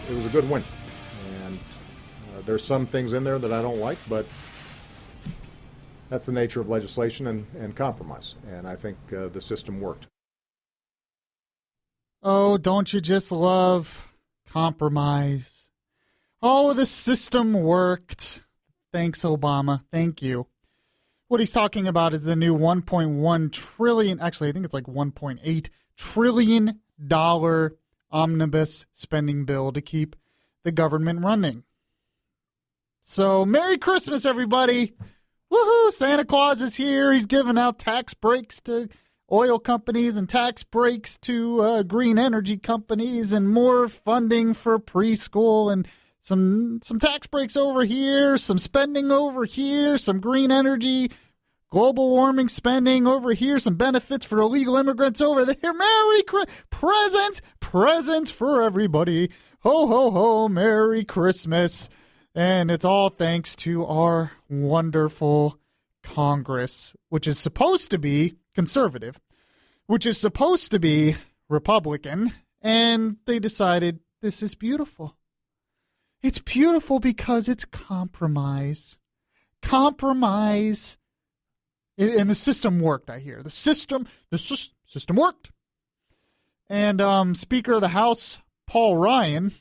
it was a good win. And there's some things in there that I don't like, but that's the nature of legislation and compromise. And I think the system worked. Oh, don't you just love compromise? Oh, the system worked. Thanks, Obama. Thank you. What he's talking about is the new $1.1 trillion, actually, I think it's like $1.8 trillion Omnibus Spending Bill to keep the government running. So, Merry Christmas, everybody. Woohoo, Santa Claus is here. He's giving out tax breaks to oil companies and tax breaks to green energy companies and more funding for preschool and some tax breaks over here, some spending over here, some green energy, global warming spending over here, some benefits for illegal immigrants over there. Merry presents for everybody. Ho, ho, ho, Merry Christmas. And it's all thanks to our wonderful Congress, which is supposed to be conservative, which is supposed to be Republican, and they decided this is beautiful. It's beautiful because it's compromise. Compromise. And the system worked, I hear. The system worked. And Speaker of the House, Paul Ryan,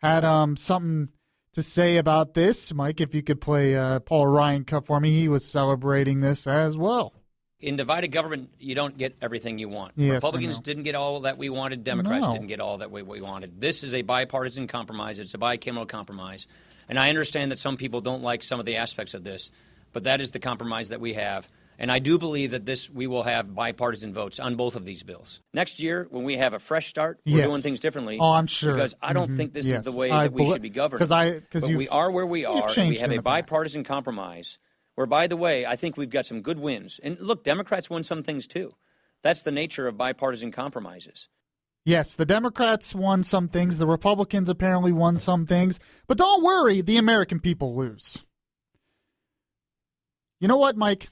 had something to say about this. Mike, if you could play Paul Ryan cut for me, he was celebrating this as well. In divided government, you don't get everything you want. Yes, Republicans didn't get all that we wanted. Democrats didn't get all that we wanted. This is a bipartisan compromise. It's a bicameral compromise. And I understand that some people don't like some of the aspects of this, but that is the compromise that we have. And I do believe that we will have bipartisan votes on both of these bills. Next year, when we have a fresh start, we're doing things differently. Oh, I'm sure. Because I don't think this is the way that we should be governed. But we are where we are, and we have a bipartisan compromise where, by the way, I think we've got some good wins. And look, Democrats won some things too. That's the nature of bipartisan compromises. Yes, the Democrats won some things. The Republicans apparently won some things. But don't worry, the American people lose. You know what, Mike?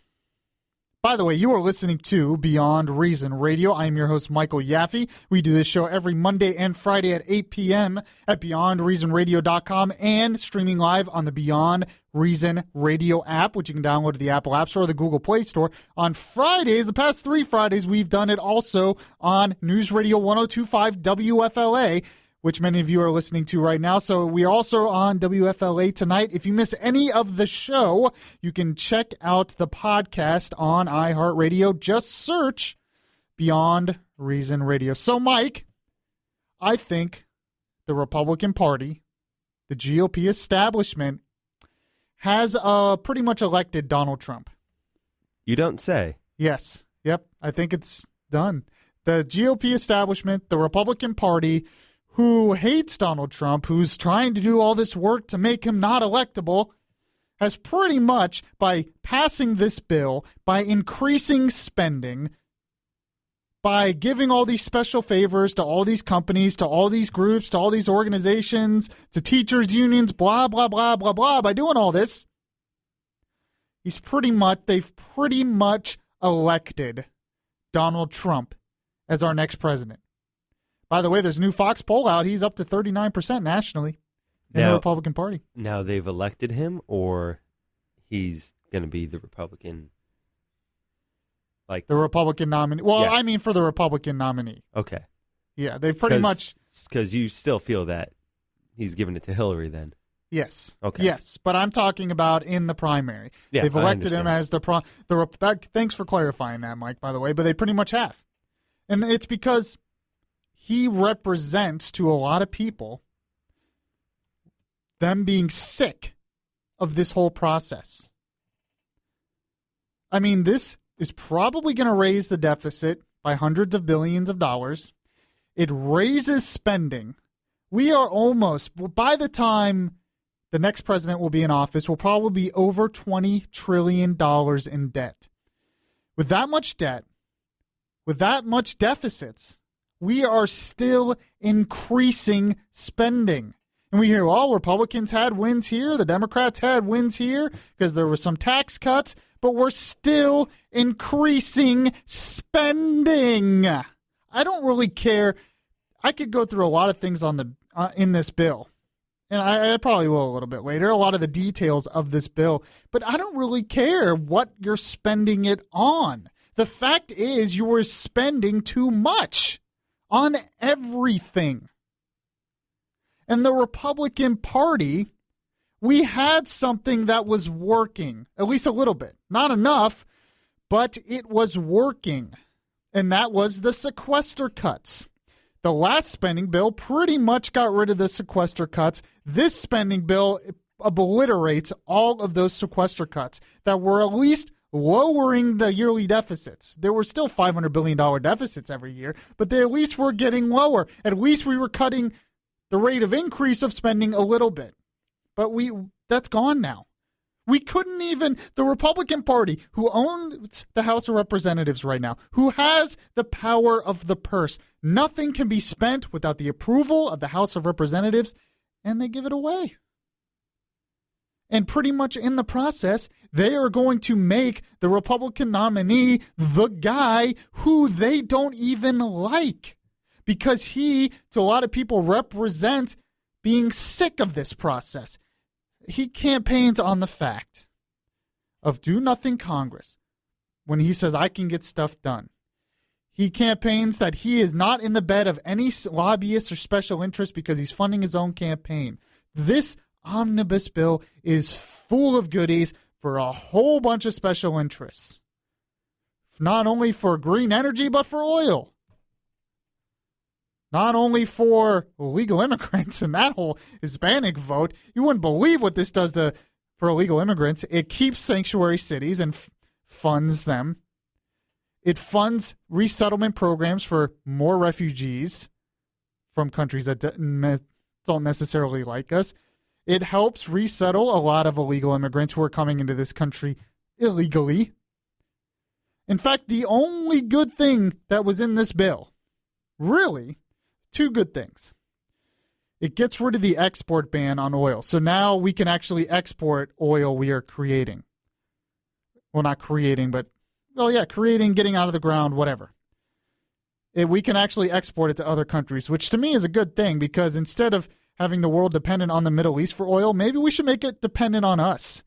By the way, you are listening to Beyond Reason Radio. I'm your host, Michael Yaffee. We do this show every Monday and Friday at 8 p.m. at BeyondReasonRadio.com and streaming live on the Beyond Reason Radio app, which you can download at the Apple App Store or the Google Play Store. On Fridays, the past 3 Fridays, we've done it also on News Radio 102.5 WFLA, which many of you are listening to right now. So we are also on WFLA tonight. If you miss any of the show, you can check out the podcast on iHeartRadio. Just search Beyond Reason Radio. So, Mike, I think the Republican Party, the GOP establishment, has pretty much elected Donald Trump. You don't say. Yes. Yep. I think it's done. The GOP establishment, the Republican Party, who hates Donald Trump, who's trying to do all this work to make him not electable, has pretty much, by passing this bill, by increasing spending, by giving all these special favors to all these companies, to all these groups, to all these organizations, to teachers' unions, blah, blah, blah, blah, blah, by doing all this, they've pretty much elected Donald Trump as our next president. By the way, there's a new Fox poll out. He's up to 39% nationally in the Republican Party. Now they've elected him, or he's going to be the Republican? The Republican nominee. Well, yeah. I mean for the Republican nominee. Okay. Yeah, they've pretty much. Because you still feel that he's giving it to Hillary then. Yes. Okay. Yes, but I'm talking about in the primary. Yeah, they've elected him as thanks for clarifying that, Mike, by the way, but they pretty much have. And it's because he represents to a lot of people them being sick of this whole process. I mean, this is probably going to raise the deficit by hundreds of billions of dollars. It raises spending. We are almost, by the time the next president will be in office, we'll probably be over $20 trillion in debt. With that much debt, with that much deficits, we are still increasing spending. And we hear, well, Republicans had wins here, the Democrats had wins here because there were some tax cuts, but we're still increasing spending. I don't really care. I could go through a lot of things on in this bill. And I probably will a little bit later, a lot of the details of this bill. But I don't really care what you're spending it on. The fact is you are spending too much on everything. And the Republican Party, we had something that was working, at least a little bit. Not enough, but it was working. And that was the sequester cuts. The last spending bill pretty much got rid of the sequester cuts. This spending bill obliterates all of those sequester cuts that were at least lowering the yearly deficits. There were still $500 billion deficits every year, but they at least were getting lower. At least we were cutting the rate of increase of spending a little bit. But that's gone now. We couldn't even, the Republican Party, who owns the House of Representatives right now, who has the power of the purse, nothing can be spent without the approval of the House of Representatives, and they give it away. And pretty much in the process, they are going to make the Republican nominee the guy who they don't even like, because he, to a lot of people, represents being sick of this process. He campaigns on the fact of do-nothing Congress when he says, I can get stuff done. He campaigns that he is not in the bed of any lobbyists or special interests because he's funding his own campaign. This omnibus bill is full of goodies for a whole bunch of special interests. Not only for green energy, but for oil. Not only for illegal immigrants and that whole Hispanic vote. You wouldn't believe what this does for illegal immigrants. It keeps sanctuary cities and funds them. It funds resettlement programs for more refugees from countries that don't necessarily like us. It helps resettle a lot of illegal immigrants who are coming into this country illegally. In fact, the only good thing that was in this bill, really, two good things. It gets rid of the export ban on oil. So now we can actually export oil we are creating. Well, not creating, but, creating, getting out of the ground, whatever. We can actually export it to other countries, which to me is a good thing, because instead of having the world dependent on the Middle East for oil, maybe we should make it dependent on us.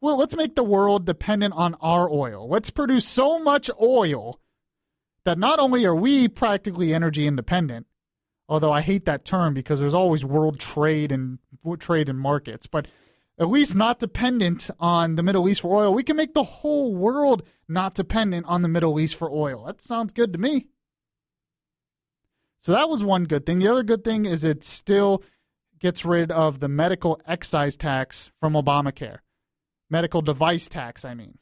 Well, let's make the world dependent on our oil. Let's produce so much oil that not only are we practically energy independent, although I hate that term because there's always world trade and markets, but at least not dependent on the Middle East for oil. We can make the whole world not dependent on the Middle East for oil. That sounds good to me. So that was one good thing. The other good thing is it still gets rid of the medical excise tax from Obamacare. Medical device tax, I mean.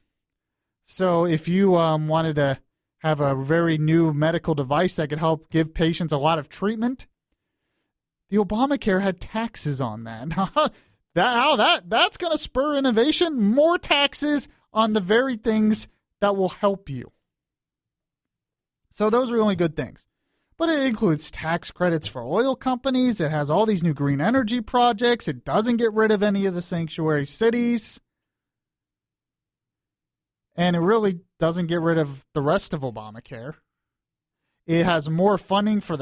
So if you wanted to have a very new medical device that could help give patients a lot of treatment, the Obamacare had taxes on that. That's going to spur innovation? More taxes on the very things that will help you. So those are only good things. But it includes tax credits for oil companies. It has all these new green energy projects. It doesn't get rid of any of the sanctuary cities. And it really doesn't get rid of the rest of Obamacare. It has more funding for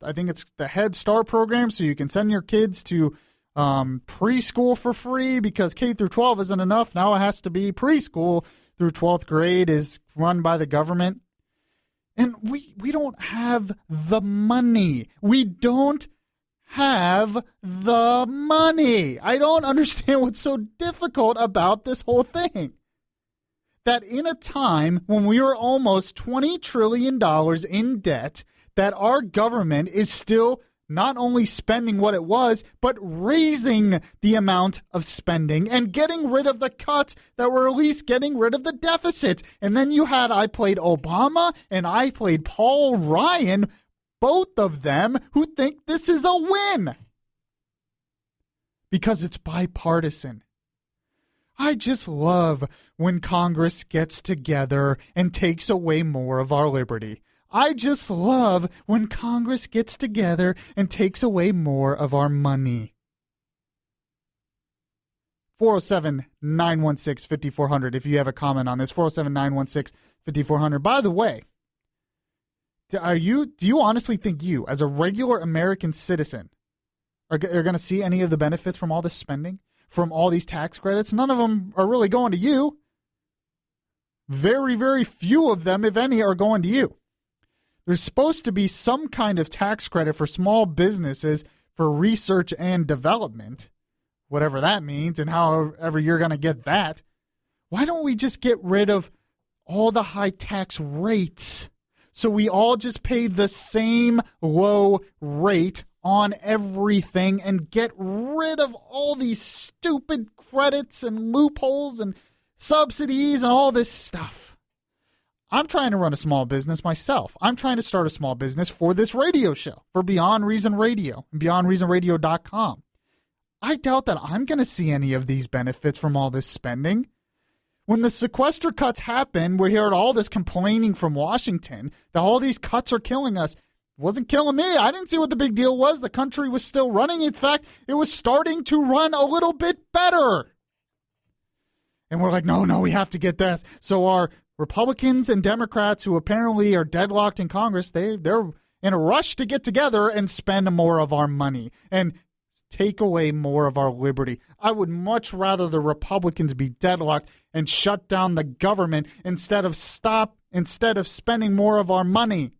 I think it's the Head Start program, so you can send your kids to preschool for free because K through 12 isn't enough. Now it has to be preschool through 12th grade is run by the government. And we don't have the money. We don't have the money. I don't understand what's so difficult about this whole thing. That in a time when we are almost $20 trillion in debt, that our government is still not only spending what it was, but raising the amount of spending and getting rid of the cuts that were at least getting rid of the deficit. And then I played Obama and I played Paul Ryan, both of them who think this is a win because it's bipartisan. I just love when Congress gets together and takes away more of our liberty. I just love when Congress gets together and takes away more of our money. 407-916-5400 if you have a comment on this. 407-916-5400. By the way, do you honestly think you, as a regular American citizen, are going to see any of the benefits from all this spending, from all these tax credits. None of them are really going to you. Very, very few of them, if any, are going to you. There's supposed to be some kind of tax credit for small businesses for research and development, whatever that means, and however you're going to get that. Why don't we just get rid of all the high tax rates so we all just pay the same low rate on everything and get rid of all these stupid credits and loopholes and subsidies and all this stuff? I'm trying to run a small business myself. I'm trying to start a small business for this radio show, for Beyond Reason Radio and BeyondReasonRadio.com. I doubt that I'm going to see any of these benefits from all this spending. When the sequester cuts happen, we heard all this complaining from Washington that all these cuts are killing us. It wasn't killing me. I didn't see what the big deal was. The country was still running. In fact, it was starting to run a little bit better. And we're like, no, we have to get this. So our Republicans and Democrats, who apparently are deadlocked in Congress, they're in a rush to get together and spend more of our money and take away more of our liberty. I would much rather the Republicans be deadlocked and shut down the government instead of spending more of our money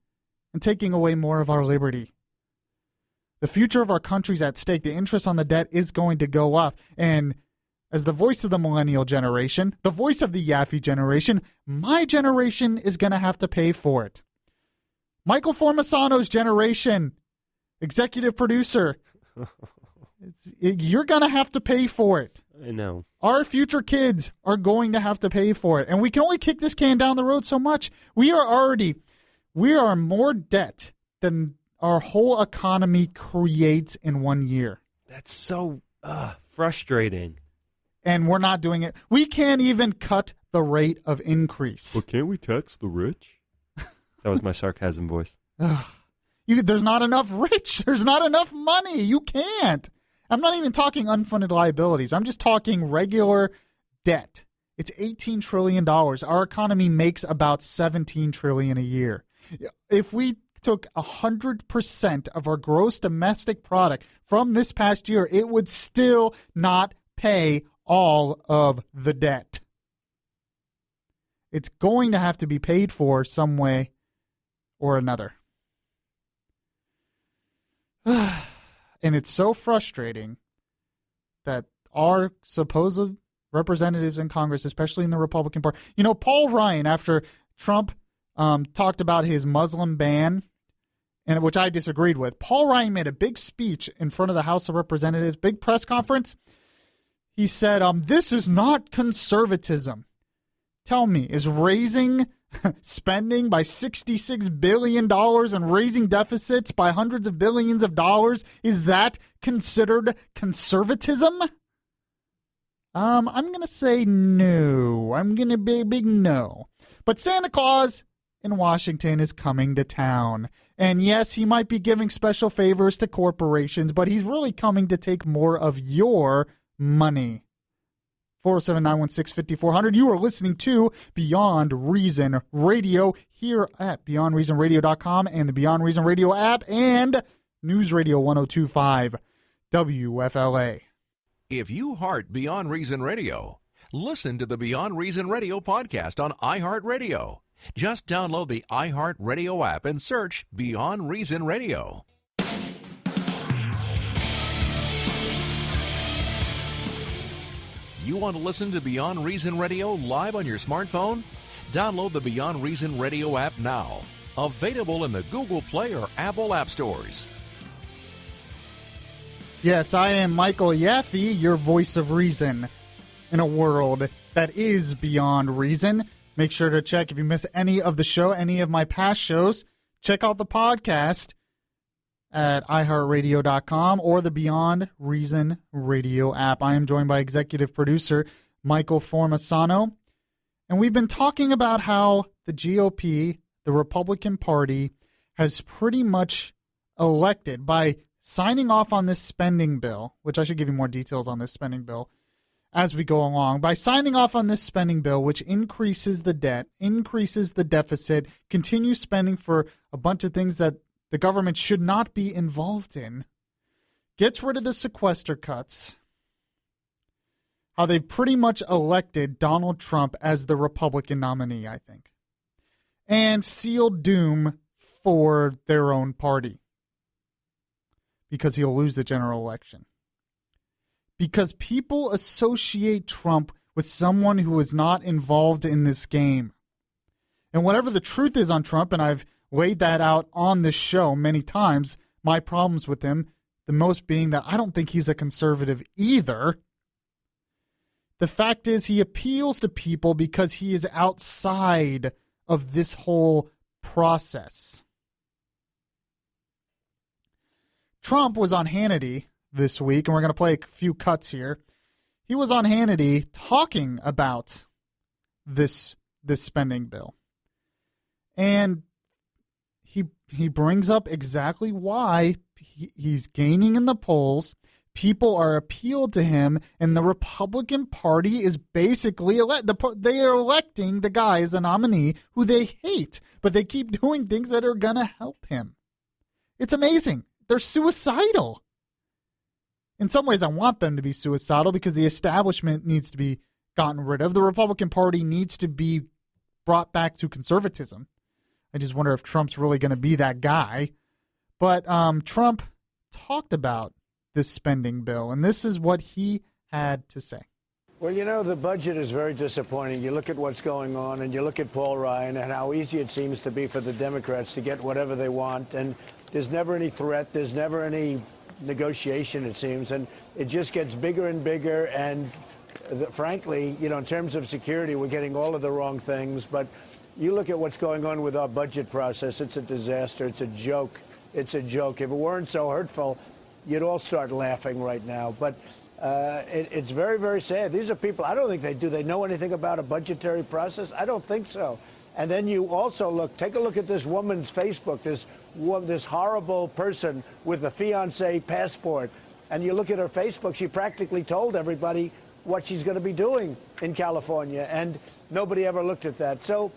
and taking away more of our liberty. The future of our country is at stake. The interest on the debt is going to go up. And as the voice of the millennial generation, the voice of the Yaffee generation, my generation is going to have to pay for it. Michael Formasano's generation, executive producer, you're going to have to pay for it. I know. Our future kids are going to have to pay for it. And we can only kick this can down the road so much. We are more debt than our whole economy creates in 1 year. That's so frustrating. And we're not doing it. We can't even cut the rate of increase. Well, can't we tax the rich? That was my sarcasm voice. There's not enough rich. There's not enough money. You can't. I'm not even talking unfunded liabilities. I'm just talking regular debt. It's $18 trillion. Our economy makes about $17 trillion a year. If we took 100% of our gross domestic product from this past year, it would still not pay all of the debt. It's going to have to be paid for some way or another. And it's so frustrating that our supposed representatives in Congress, especially in the Republican Party, Paul Ryan, after Trump talked about his Muslim ban, and which I disagreed with, Paul Ryan made a big speech in front of the House of Representatives, big press conference. He said, this is not conservatism. Tell me, is raising spending by $66 billion and raising deficits by hundreds of billions of dollars, is that considered conservatism? I'm going to say no. I'm going to be a big no. But Santa Claus in Washington is coming to town. And yes, he might be giving special favors to corporations, but he's really coming to take more of your money. 407-916-5400. You are listening to Beyond Reason Radio here at BeyondReasonRadio.com and the Beyond Reason Radio app and News Radio 102.5 WFLA. If you heart Beyond Reason Radio, listen to the Beyond Reason Radio podcast on iHeartRadio. Just download the iHeartRadio app and search Beyond Reason Radio. You want to listen to Beyond Reason Radio live on your smartphone? Download the Beyond Reason Radio app now. Available in the Google Play or Apple app stores. Yes, I am Michael Yaffee, your voice of reason in a world that is beyond reason. Make sure to check if you miss any of the show, any of my past shows, check out the podcast at iHeartRadio.com or the Beyond Reason Radio app. I am joined by executive producer Michael Formasano, and we've been talking about how the GOP, the Republican Party, has pretty much elected by signing off on this spending bill, which I should give you more details on this spending bill as we go along, by signing off on this spending bill, which increases the debt, increases the deficit, continues spending for a bunch of things that the government should not be involved in, gets rid of the sequester cuts, how they've pretty much elected Donald Trump as the Republican nominee, I think, and sealed doom for their own party because he'll lose the general election. Because people associate Trump with someone who is not involved in this game. And whatever the truth is on Trump, and I've laid that out on this show many times, my problems with him, the most being that I don't think he's a conservative either. The fact is he appeals to people because he is outside of this whole process. Trump was on Hannity this week, and we're going to play a few cuts here. He was on Hannity talking about this spending bill. And he brings up exactly why he's gaining in the polls. People are appealed to him, and the Republican Party is basically they are electing the guy as a nominee who they hate, but they keep doing things that are going to help him. It's amazing. They're suicidal. In some ways, I want them to be suicidal because the establishment needs to be gotten rid of. The Republican Party needs to be brought back to conservatism. I just wonder if Trump's really going to be that guy. But Trump talked about this spending bill, and this is what he had to say. Well, you know, the budget is very disappointing. You look at what's going on, and you look at Paul Ryan and how easy it seems to be for the Democrats to get whatever they want. And there's never any threat. There's never any negotiation, it seems. And it just gets bigger and bigger. And frankly, you know, in terms of security, we're getting all of the wrong things. But you look at what's going on with our budget process, it's a disaster. It's a joke. It's a joke. If it weren't so hurtful, you'd all start laughing right now. But it's very, very sad. These are people, I don't think they know anything about a budgetary process? I don't think so. And then you also take a look at this woman's Facebook, this horrible person with a fiancé passport. And you look at her Facebook, she practically told everybody what she's going to be doing in California. And nobody ever looked at that. So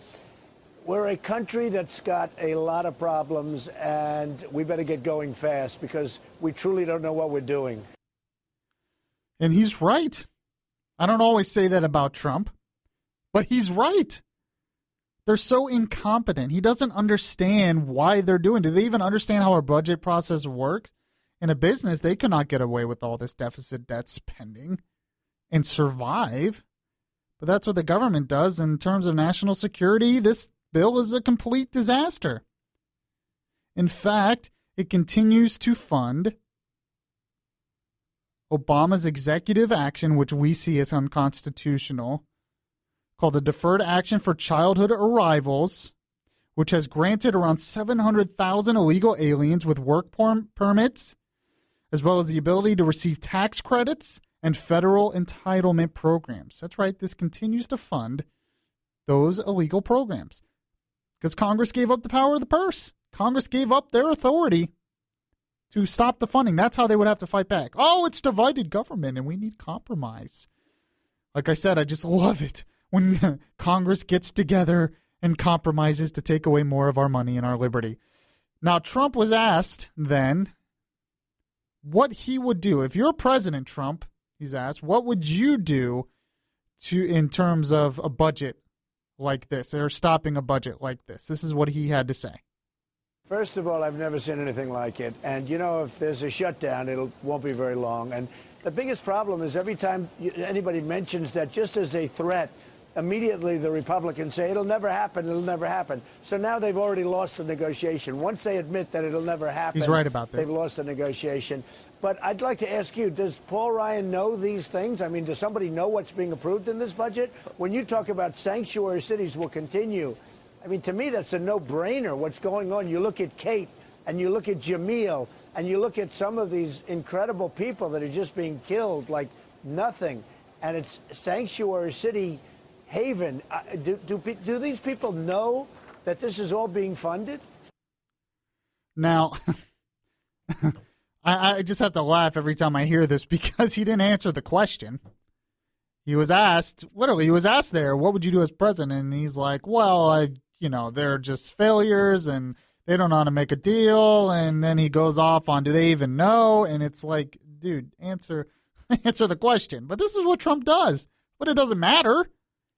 we're a country that's got a lot of problems, and we better get going fast because we truly don't know what we're doing. And he's right. I don't always say that about Trump, but he's right. They're so incompetent. He doesn't understand why they're doing it. Do they even understand how our budget process works? In a business, they cannot get away with all this deficit debt spending and survive. But that's what the government does in terms of national security. This bill is a complete disaster. In fact, it continues to fund Obama's executive action, which we see as unconstitutional, called the Deferred Action for Childhood Arrivals, which has granted around 700,000 illegal aliens with work permits, as well as the ability to receive tax credits and federal entitlement programs. That's right, this continues to fund those illegal programs because Congress gave up the power of the purse. Congress gave up their authority to stop the funding. That's how they would have to fight back. Oh, it's divided government and we need compromise. Like I said, I just love it when Congress gets together and compromises to take away more of our money and our liberty. Now, Trump was asked then what he would do. If you're President Trump, he's asked, what would you do in terms of a budget like this or stopping a budget like this? This is what he had to say. First of all, I've never seen anything like it. And, you know, if there's a shutdown, it won't be very long. And the biggest problem is every time anybody mentions that just as a threat, immediately the Republicans say, it'll never happen, it'll never happen. So now they've already lost the negotiation. Once they admit that it'll never happen, he's right about this. They've lost the negotiation. But I'd like to ask you, does Paul Ryan know these things? I mean, does somebody know what's being approved in this budget? When you talk about sanctuary cities will continue, I mean, to me, that's a no-brainer, what's going on. You look at Kate, and you look at Jameel, and you look at some of these incredible people that are just being killed like nothing. And it's sanctuary city haven. Do these people know that this is all being funded? Now, I just have to laugh every time I hear this because he didn't answer the question. He was asked, literally, there, what would you do as president? And he's like, well, they're just failures and they don't know how to make a deal, and then he goes off on, do they even know? And it's like, dude, answer the question. But this is what Trump does. But it doesn't matter.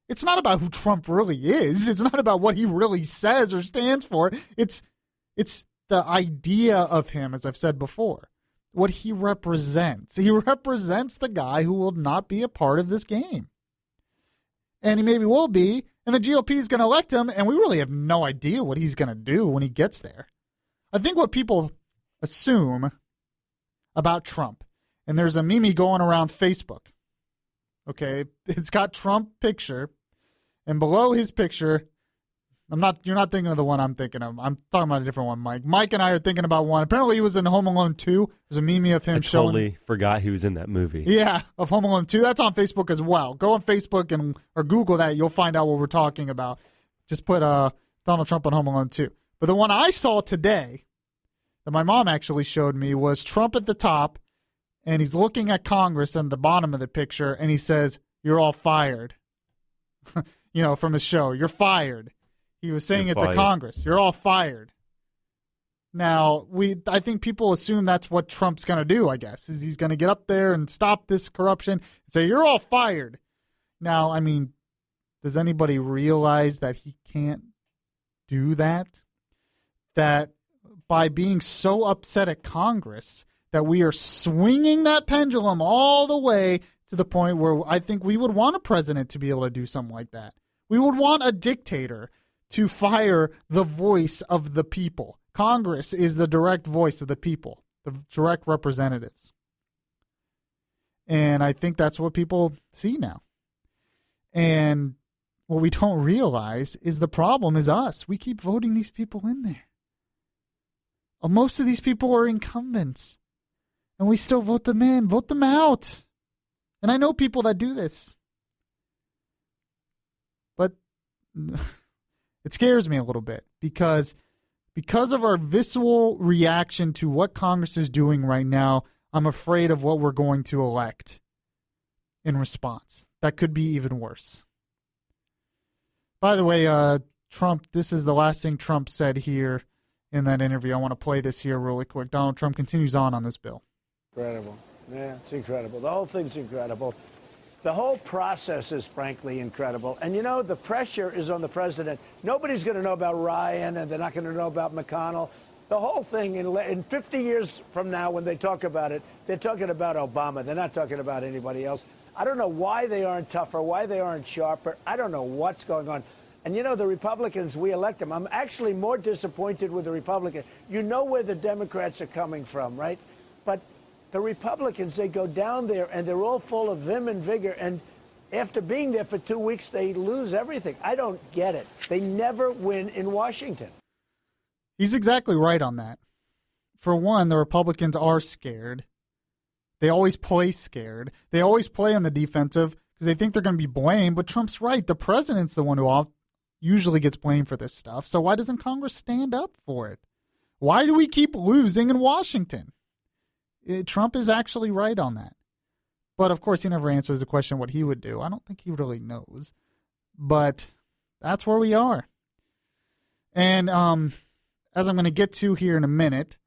It's not about who Trump really is. It's not about what he really says or stands for. It's the idea of him, as I've said before, what he represents. He represents the guy who will not be a part of this game. And he maybe will be, and the GOP is going to elect him, and we really have no idea what he's going to do when he gets there. I think what people assume about Trump, and there's a meme going around Facebook, okay? It's got Trump picture, and below his picture, you're not thinking of the one I'm thinking of. I'm talking about a different one, Mike. Mike and I are thinking about one. Apparently he was in Home Alone 2. There's a meme of him I showing. totally forgot he was in that movie. Yeah, of Home Alone 2. That's on Facebook as well. Go on Facebook or Google that. You'll find out what we're talking about. Just put Donald Trump on Home Alone 2. But the one I saw today that my mom actually showed me was Trump at the top, and he's looking at Congress at the bottom of the picture, and he says, "You're all fired." From his show. You're fired. He was saying it to Congress. You're all fired. Now, I think people assume that's what Trump's going to do, I guess, is he's going to get up there and stop this corruption and say, you're all fired. Now, I mean, does anybody realize that he can't do that? That by being so upset at Congress that we are swinging that pendulum all the way to the point where I think we would want a president to be able to do something like that. We would want a dictator to fire the voice of the people. Congress is the direct voice of the people, the direct representatives. And I think that's what people see now. And what we don't realize is the problem is us. We keep voting these people in there. Most of these people are incumbents. And we still vote them in, vote them out. And I know people that do this. But it scares me a little bit because of our visceral reaction to what Congress is doing right now, I'm afraid of what we're going to elect in response. That could be even worse. By the way, Trump, this is the last thing Trump said here in that interview. I want to play this here really quick. Donald Trump continues on this bill. Incredible. Yeah, it's incredible. The whole thing's incredible. The whole process is frankly incredible. And the pressure is on the president. Nobody's going to know about Ryan, and they're not going to know about McConnell. The whole thing, in 50 years from now, when they talk about it, they're talking about Obama. They're not talking about anybody else. I don't know why they aren't tougher, why they aren't sharper. I don't know what's going on. And the Republicans, we elect them. I'm actually more disappointed with the Republicans. You know where the Democrats are coming from, right? But the Republicans, they go down there, and they're all full of vim and vigor, and after being there for 2 weeks, they lose everything. I don't get it. They never win in Washington. He's exactly right on that. For one, the Republicans are scared. They always play scared. They always play on the defensive because they think they're going to be blamed, but Trump's right. The president's the one who usually gets blamed for this stuff, so why doesn't Congress stand up for it? Why do we keep losing in Washington? Trump is actually right on that. But, of course, he never answers the question what he would do. I don't think he really knows. But that's where we are. And as I'm going to get to here in a minute,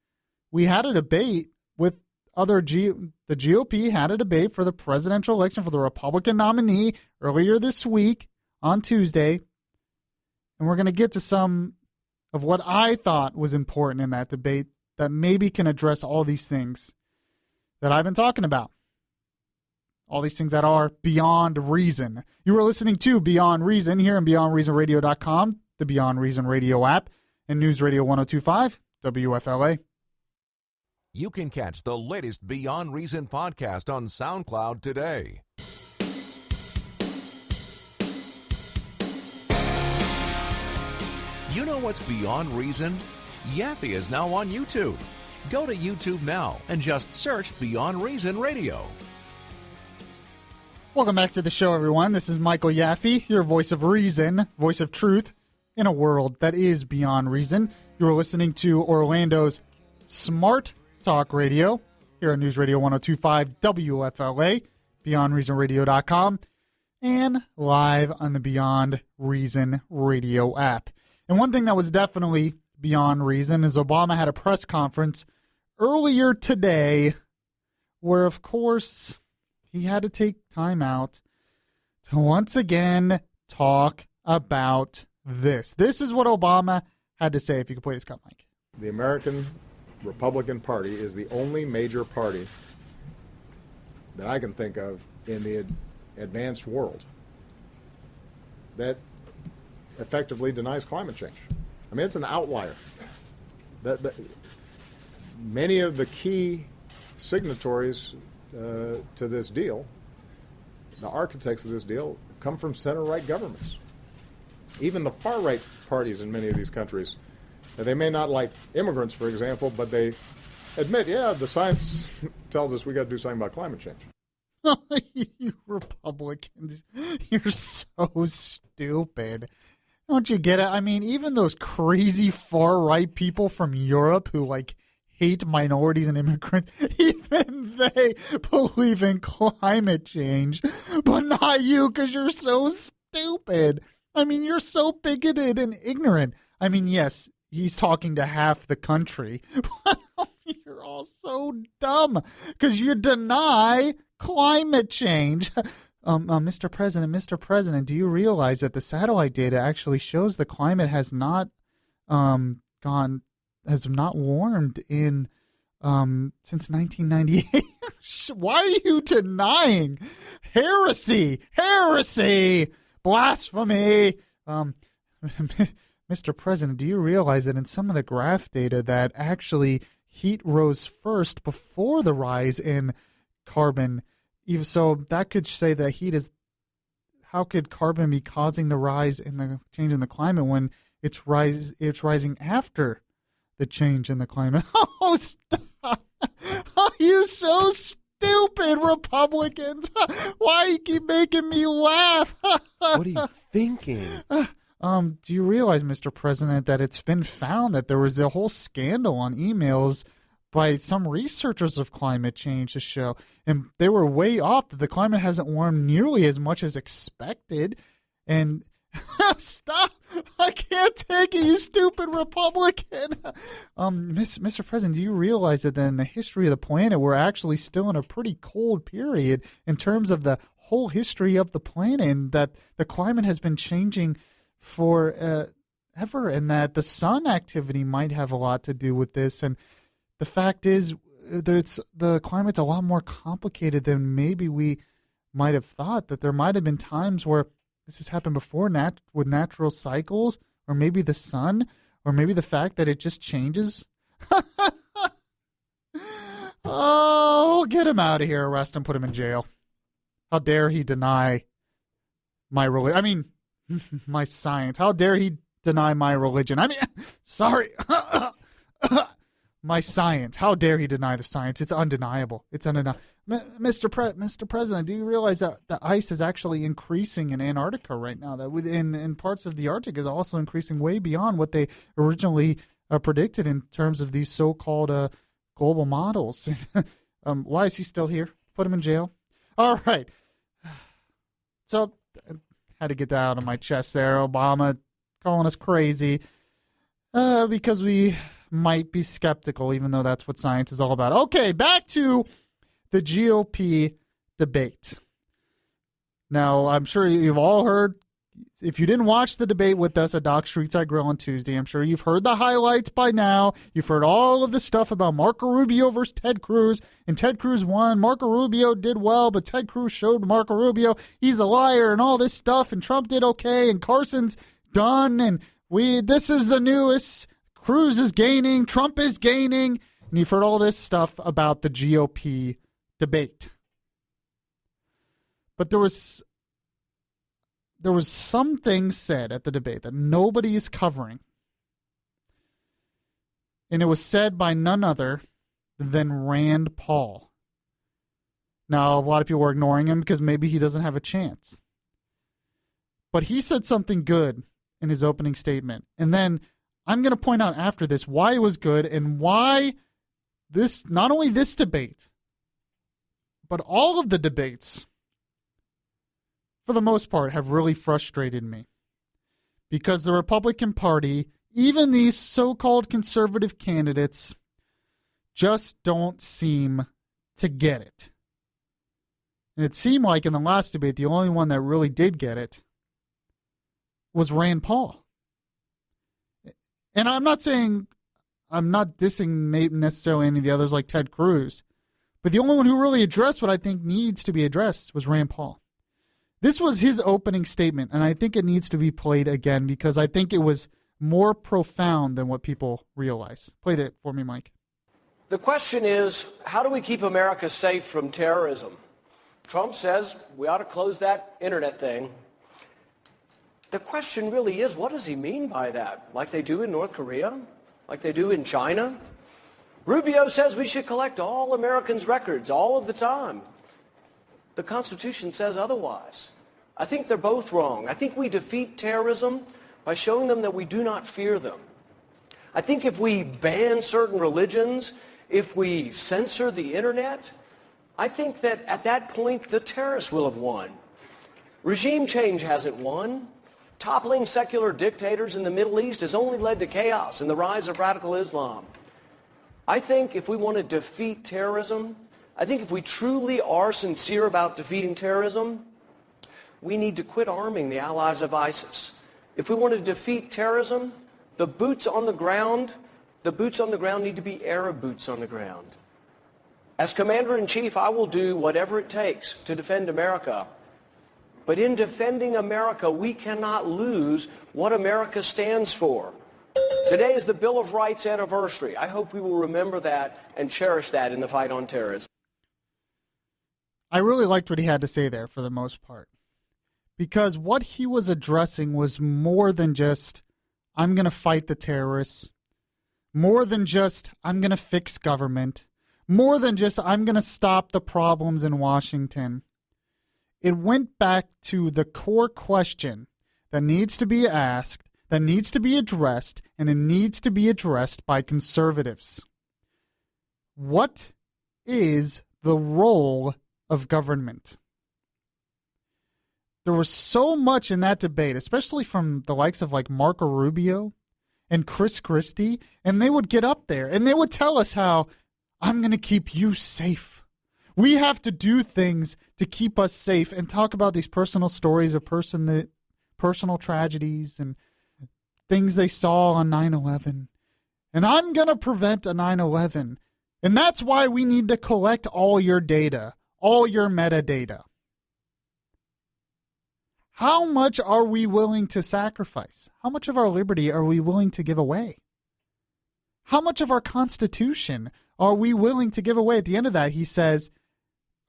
we had a debate with the GOP had a debate for the presidential election for the Republican nominee earlier this week on Tuesday. And we're going to get to some of what I thought was important in that debate that maybe can address all these things that I've been talking about. All these things that are beyond reason. You are listening to Beyond Reason here on BeyondReasonRadio.com, the Beyond Reason Radio app, and News Radio 102.5 WFLA. You can catch the latest Beyond Reason podcast on SoundCloud today. You know what's beyond reason? Yaffee is now on YouTube. Go to YouTube now and just search Beyond Reason Radio. Welcome back to the show, everyone. This is Michael Yaffee, your voice of reason, voice of truth in a world that is beyond reason. You're listening to Orlando's Smart Talk Radio here on News Radio 102.5 WFLA, BeyondReasonRadio.com, and live on the Beyond Reason Radio app. And one thing that was definitely Beyond Reason is Obama had a press conference earlier today where, of course, he had to take time out to once again talk about this. This is what Obama had to say. If you could play this cut, Mike. The American Republican Party is the only major party that I can think of in the advanced world that effectively denies climate change. I mean, it's an outlier. That many of the key signatories to this deal, the architects of this deal, come from center-right governments. Even the far-right parties in many of these countries, they may not like immigrants, for example, but they admit, yeah, the science tells us we got to do something about climate change. You Republicans, you're so stupid. Don't you get it? I mean, even those crazy far-right people from Europe who, like, hate minorities and immigrants, even they believe in climate change, but not you because you're so stupid. I mean, you're so bigoted and ignorant. I mean, yes, he's talking to half the country, but you're all so dumb because you deny climate change. Mr. President, do you realize that the satellite data actually shows the climate has not warmed in since 1998? Why are you denying? Heresy, blasphemy. Mr. President, do you realize that in some of the graph data that actually heat rose first before the rise in carbon? Even so, that could say that heat is. How could carbon be causing the rise in the change in the climate when it's rising after the change in the climate? Oh, stop! Oh, you so stupid, Republicans! Why do you keep making me laugh? What are you thinking? Do you realize, Mr. President, that it's been found that there was a whole scandal on emails by some researchers of climate change to show, and they were way off, that the climate hasn't warmed nearly as much as expected. And stop! I can't take it, you stupid Republican. Mr. President, do you realize that in the history of the planet, we're actually still in a pretty cold period in terms of the whole history of the planet, and that the climate has been changing for ever, and that the sun activity might have a lot to do with this? And the fact is, the climate's a lot more complicated than maybe we might have thought, that there might have been times where this has happened before with natural cycles, or maybe the sun, or maybe the fact that it just changes. Oh, get him out of here. Arrest him, put him in jail. How dare he deny my religion? I mean, my science. How dare he deny my religion? I mean, sorry. My science. How dare he deny the science? It's undeniable. It's undeniable. Mr. President, do you realize that the ice is actually increasing in Antarctica right now? That in parts of the Arctic is also increasing way beyond what they originally predicted in terms of these so-called global models. Why is he still here? Put him in jail. All right. So I had to get that out of my chest there. Obama calling us crazy because we might be skeptical, even though that's what science is all about. Okay, back to the GOP debate. Now, I'm sure you've all heard, if you didn't watch the debate with us at Doc Streetside Grill on Tuesday, I'm sure you've heard the highlights by now. You've heard all of the stuff about Marco Rubio versus Ted Cruz, and Ted Cruz won. Marco Rubio did well, but Ted Cruz showed Marco Rubio he's a liar and all this stuff, and Trump did okay, and Carson's done, and this is the newest. Cruz is gaining, Trump is gaining, and you've heard all this stuff about the GOP debate. But there was some things said at the debate that nobody is covering. And it was said by none other than Rand Paul. Now, a lot of people were ignoring him because maybe he doesn't have a chance. But he said something good in his opening statement. And then I'm going to point out after this why it was good and why this, not only this debate, but all of the debates, for the most part, have really frustrated me. Because the Republican Party even these so-called conservative candidates just don't seem to get it. And it seemed like in the last debate, the only one that really did get it was Rand Paul. And I'm not dissing necessarily any of the others like Ted Cruz, but the only one who really addressed what I think needs to be addressed was Rand Paul. This was his opening statement, and I think it needs to be played again because I think it was more profound than what people realize. Play that for me, Mike. The question is, how do we keep America safe from terrorism? Trump says we ought to close that internet thing. The question really is, what does he mean by that? Like they do in North Korea? Like they do in China? Rubio says we should collect all Americans' records all of the time. The Constitution says otherwise. I think they're both wrong. I think we defeat terrorism by showing them that we do not fear them. I think if we ban certain religions, if we censor the internet, I think that at that point the terrorists will have won. Regime change hasn't won. Toppling secular dictators in the Middle East has only led to chaos and the rise of radical Islam. I think if we want to defeat terrorism, I think if we truly are sincere about defeating terrorism, we need to quit arming the allies of ISIS. If we want to defeat terrorism, the boots on the ground need to be Arab boots on the ground. As Commander-in-Chief, I will do whatever it takes to defend America. But in defending America, we cannot lose what America stands for. Today is the Bill of Rights anniversary. I hope we will remember that and cherish that in the fight on terrorism. I really liked what he had to say there for the most part. Because what he was addressing was more than just, I'm going to fight the terrorists. More than just, I'm going to fix government. More than just, I'm going to stop the problems in Washington. It went back to the core question that needs to be asked, that needs to be addressed, and it needs to be addressed by conservatives. What is the role of government? There was so much in that debate, especially from the likes of like Marco Rubio and Chris Christie, and they would get up there and they would tell us how I'm going to keep you safe. We have to do things to keep us safe and talk about these personal stories of personal tragedies and things they saw on 9/11. And I'm going to prevent a 9/11. And that's why we need to collect all your data, all your metadata. How much are we willing to sacrifice? How much of our liberty are we willing to give away? How much of our Constitution are we willing to give away? At the end of that, he says,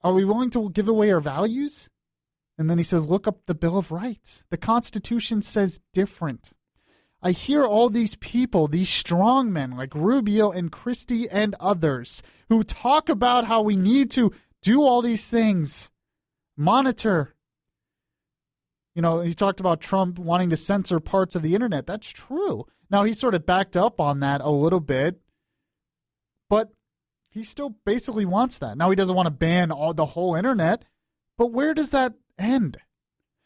are we willing to give away our values? And then he says, look up the Bill of Rights. The Constitution says different. I hear all these people, these strong men like Rubio and Christie and others who talk about how we need to do all these things. Monitor. You know, he talked about Trump wanting to censor parts of the internet. That's true. Now, he sort of backed up on that a little bit, but he still basically wants that. Now, he doesn't want to ban the whole internet, but where does that end?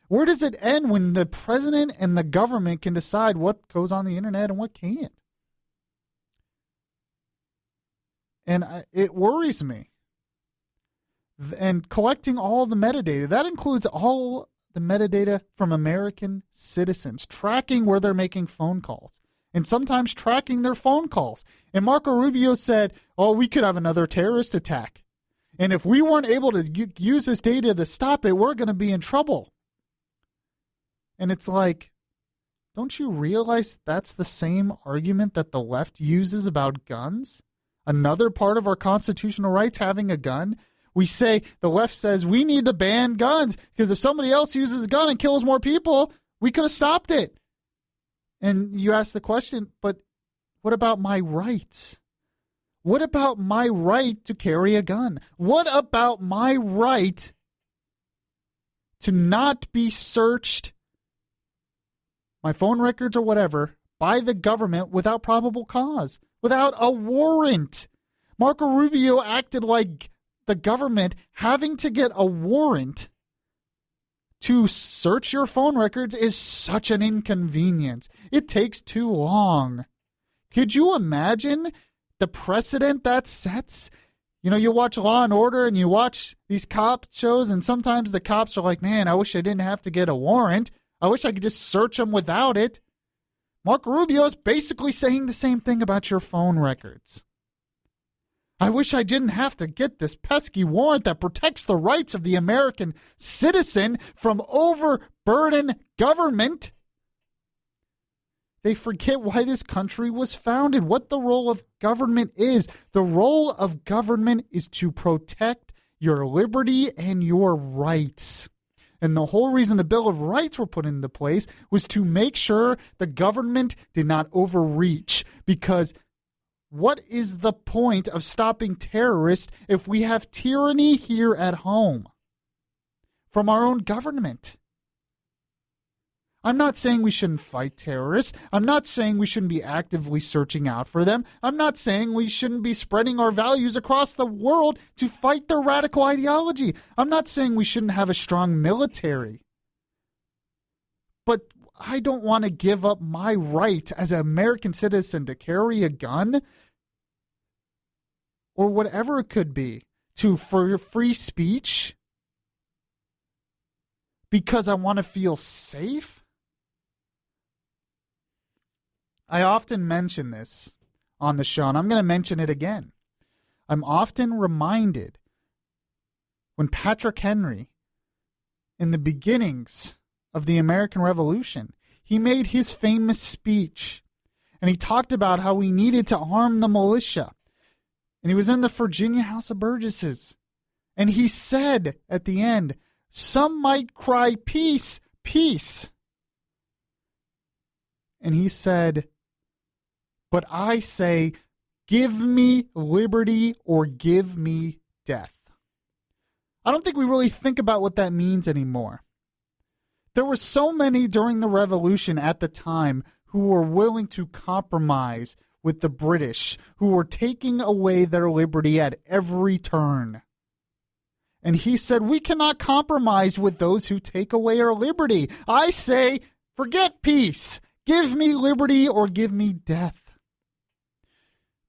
Where does it end when the president and the government can decide what goes on the internet and what can't? And it worries me. And collecting all the metadata, that includes all the metadata from American citizens, tracking where they're making phone calls, and sometimes tracking their phone calls. And Marco Rubio said, oh, we could have another terrorist attack. And if we weren't able to use this data to stop it, we're going to be in trouble. And it's like, don't you realize that's the same argument that the left uses about guns? Another part of our constitutional rights, having a gun. We say, the left says we need to ban guns because if somebody else uses a gun and kills more people, we could have stopped it. And you ask the question, but what about my rights? What about my right to carry a gun? What about my right to not be searched, my phone records or whatever, by the government without probable cause, without a warrant? Marco Rubio acted like the government having to get a warrant to search your phone records is such an inconvenience. It takes too long. Could you imagine the precedent that sets? You know, you watch Law and Order and you watch these cop shows, and sometimes the cops are like, man, I wish I didn't have to get a warrant. I wish I could just search them without it. Marco Rubio is basically saying the same thing about your phone records. I wish I didn't have to get this pesky warrant that protects the rights of the American citizen from overburdened government. They forget why this country was founded, what the role of government is. The role of government is to protect your liberty and your rights. And the whole reason the Bill of Rights were put into place was to make sure the government did not overreach. Because what is the point of stopping terrorists if we have tyranny here at home from our own government? I'm not saying we shouldn't fight terrorists. I'm not saying we shouldn't be actively searching out for them. I'm not saying we shouldn't be spreading our values across the world to fight their radical ideology. I'm not saying we shouldn't have a strong military. But I don't want to give up my right as an American citizen to carry a gun or whatever it could be for free speech because I want to feel safe. I often mention this on the show, and I'm going to mention it again. I'm often reminded when Patrick Henry, in the beginnings of the American Revolution, he made his famous speech, and he talked about how we needed to arm the militia. And he was in the Virginia House of Burgesses. And he said at the end, some might cry peace, peace. And he said, but I say, give me liberty or give me death. I don't think we really think about what that means anymore. There were so many during the Revolution at the time who were willing to compromise with the British, who were taking away their liberty at every turn. And he said, we cannot compromise with those who take away our liberty. I say, forget peace. Give me liberty or give me death.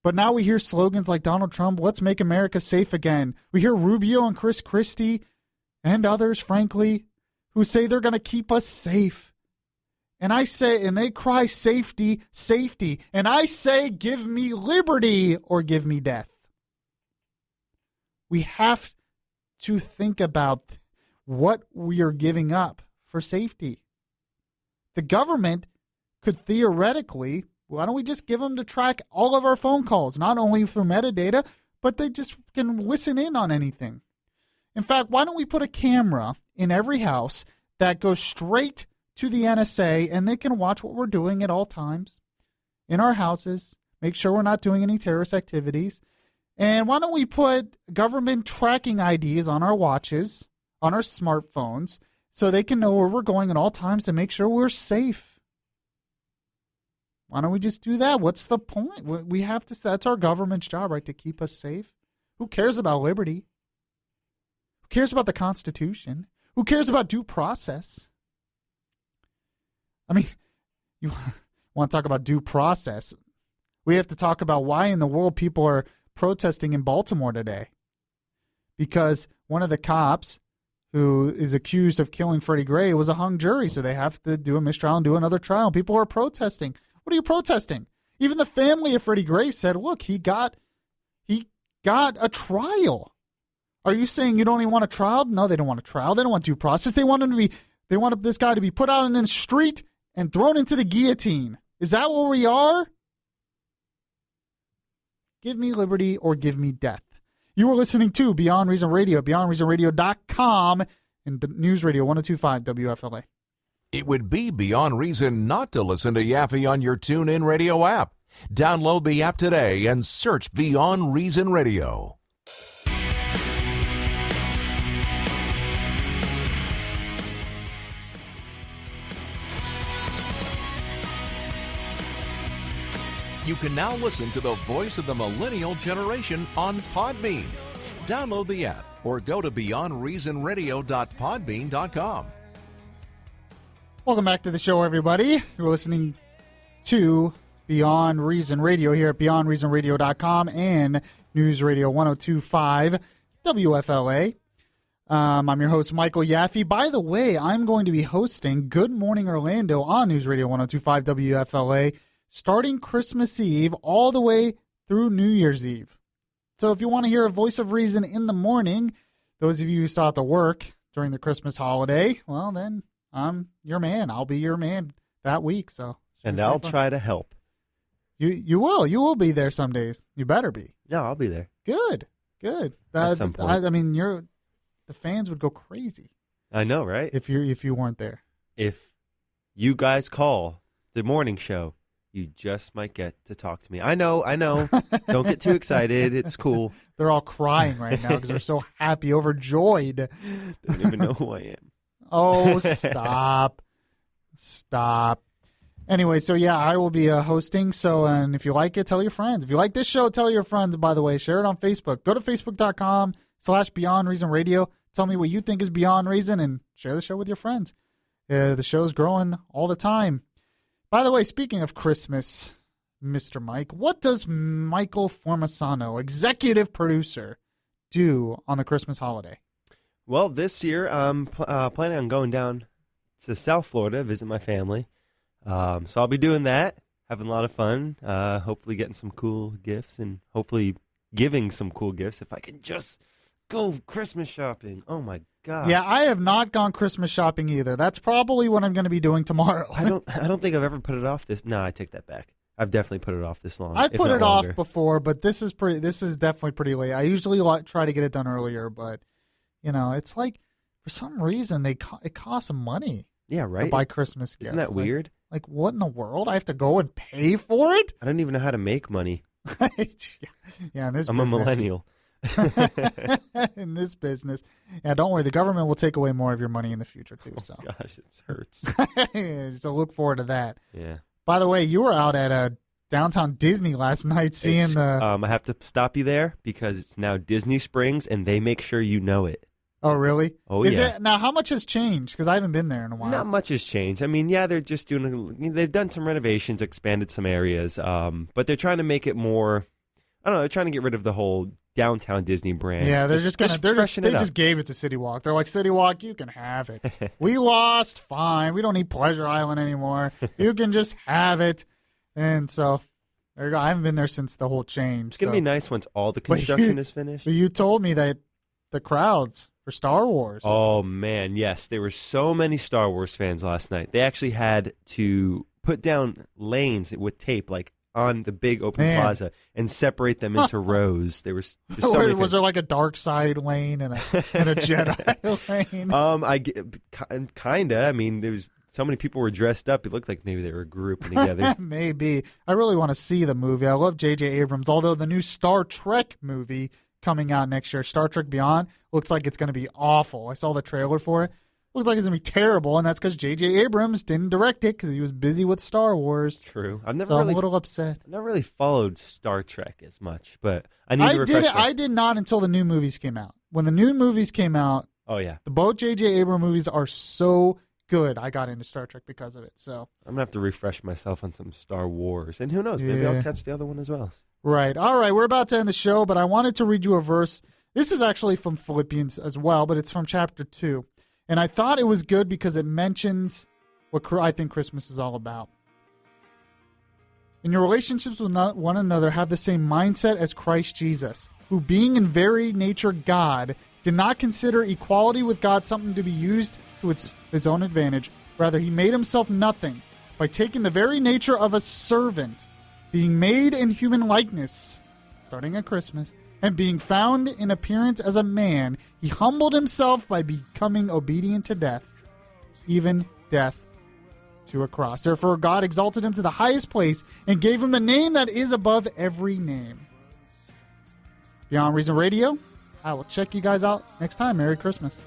But now we hear slogans like Donald Trump, let's make America safe again. We hear Rubio and Chris Christie and others, frankly, who say they're going to keep us safe. And I say, and they cry safety, safety. And I say, give me liberty or give me death. We have to think about what we are giving up for safety. The government could theoretically, why don't we just give them to track all of our phone calls, not only for metadata, but they just can listen in on anything. In fact, why don't we put a camera in every house that goes straight to the NSA and they can watch what we're doing at all times in our houses, make sure we're not doing any terrorist activities. And why don't we put government tracking IDs on our watches, on our smartphones, so they can know where we're going at all times to make sure we're safe. Why don't we just do that? What's the point? We have to. That's our government's job, right, to keep us safe. Who cares about liberty? Who cares about the Constitution? Who cares about due process? I mean, you want to talk about due process? We have to talk about why in the world people are protesting in Baltimore today. Because one of the cops who is accused of killing Freddie Gray was a hung jury, so they have to do a mistrial and do another trial. People are protesting. What are you protesting? Even the family of Freddie Gray said, look, he got a trial. Are you saying you don't even want a trial? No, they don't want a trial. They don't want due process. They want this guy to be put out in the street and thrown into the guillotine. Is that where we are? Give me liberty or give me death. You are listening to Beyond Reason Radio, beyondreasonradio.com, and News Radio 102.5 WFLA. It would be beyond reason not to listen to Yaffee on your TuneIn Radio app. Download the app today and search Beyond Reason Radio. You can now listen to the voice of the millennial generation on Podbean. Download the app or go to beyondreasonradio.podbean.com. Welcome back to the show, everybody. You're listening to Beyond Reason Radio here at BeyondReasonRadio.com and News Radio 102.5 WFLA. I'm your host, Michael Yaffee. By the way, I'm going to be hosting Good Morning Orlando on News Radio 102.5 WFLA starting Christmas Eve all the way through New Year's Eve. So if you want to hear a voice of reason in the morning, those of you who still have to work during the Christmas holiday, well, then I'm your man. I'll be your man that week. So, and I'll try to help. You will. You will be there some days. You better be. No, I'll be there. Good. At some point. I mean, the fans would go crazy. I know, right? If you weren't there. If you guys call the morning show, you just might get to talk to me. I know. Don't get too excited. It's cool. They're all crying right now because they're so happy, overjoyed. Don't even know who I am. Oh, stop. Anyway, so yeah, I will be hosting. So, and if you like it, tell your friends. If you like this show, tell your friends, by the way. Share it on Facebook. Go to Facebook.com/Beyond Reason Radio. Tell me what you think is Beyond Reason and share the show with your friends. The show's growing all the time. By the way, speaking of Christmas, Mr. Mike, what does Michael Formasano, executive producer, do on the Christmas holiday? Well, this year I'm planning on going down to South Florida, visit my family. So I'll be doing that, having a lot of fun, hopefully getting some cool gifts and hopefully giving some cool gifts if I can just go Christmas shopping. Oh, my gosh. Yeah, I have not gone Christmas shopping either. That's probably what I'm going to be doing tomorrow. I don't think I've ever put it off this. No, I take that back. I've definitely put it off this long. I've put it off before, but this is definitely pretty late. I usually try to get it done earlier, but it's like for some reason it costs money. Yeah, right. To buy Christmas gifts. Isn't that weird? Like what in the world? I have to go and pay for it? I don't even know how to make money. Yeah, in this I'm business. a millennial. In this business. Yeah, don't worry. The government will take away more of your money in the future, too. So. Oh, gosh, it hurts. So look forward to that. Yeah. By the way, you were out at downtown Disney last night seeing I have to stop you there because it's now Disney Springs, and they make sure you know it. Oh, really? Oh, yeah. Now, how much has changed? Because I haven't been there in a while. Not much has changed. I mean, yeah, they're just they've done some renovations, expanded some areas, but they're trying to make it more, I don't know, they're trying to get rid of the whole downtown Disney brand. Yeah, they just gave it to City Walk. They're like, City Walk, you can have it. We lost, fine. We don't need Pleasure Island anymore. You can just have it. And so, there you go. I haven't been there since the whole change. It's going to be nice once all the construction is finished. But you told me that the crowds for Star Wars. Oh, man, yes. There were so many Star Wars fans last night. They actually had to put down lanes with tape, like, on the big open plaza and separate them into rows. There was was there like a dark side lane and a Jedi lane? Kinda. I mean, there was so many people were dressed up. It looked like maybe they were grouping together. Maybe. I really want to see the movie. I love J.J. Abrams. Although the new Star Trek movie coming out next year, Star Trek Beyond, looks like it's going to be awful. I saw the trailer for it. Looks like it's going to be terrible, and that's because J.J. Abrams didn't direct it because he was busy with Star Wars. True. I'm a little upset. I've never really followed Star Trek as much, but I need to refresh myself. I did not until the new movies came out. When the new movies came out, oh yeah, both J.J. Abrams movies are so good. I got into Star Trek because of it. So I'm going to have to refresh myself on some Star Wars, and who knows, maybe I'll catch the other one as well. Right. All right, we're about to end the show, but I wanted to read you a verse. This is actually from Philippians as well, but it's from chapter 2. And I thought it was good because it mentions what I think Christmas is all about. In your relationships with one another, have the same mindset as Christ Jesus, who being in very nature God, did not consider equality with God something to be used to his own advantage. Rather, he made himself nothing by taking the very nature of a servant, being made in human likeness, starting at Christmas, and being found in appearance as a man, he humbled himself by becoming obedient to death, even death to a cross. Therefore, God exalted him to the highest place and gave him the name that is above every name. Beyond Reason Radio, I will check you guys out next time. Merry Christmas.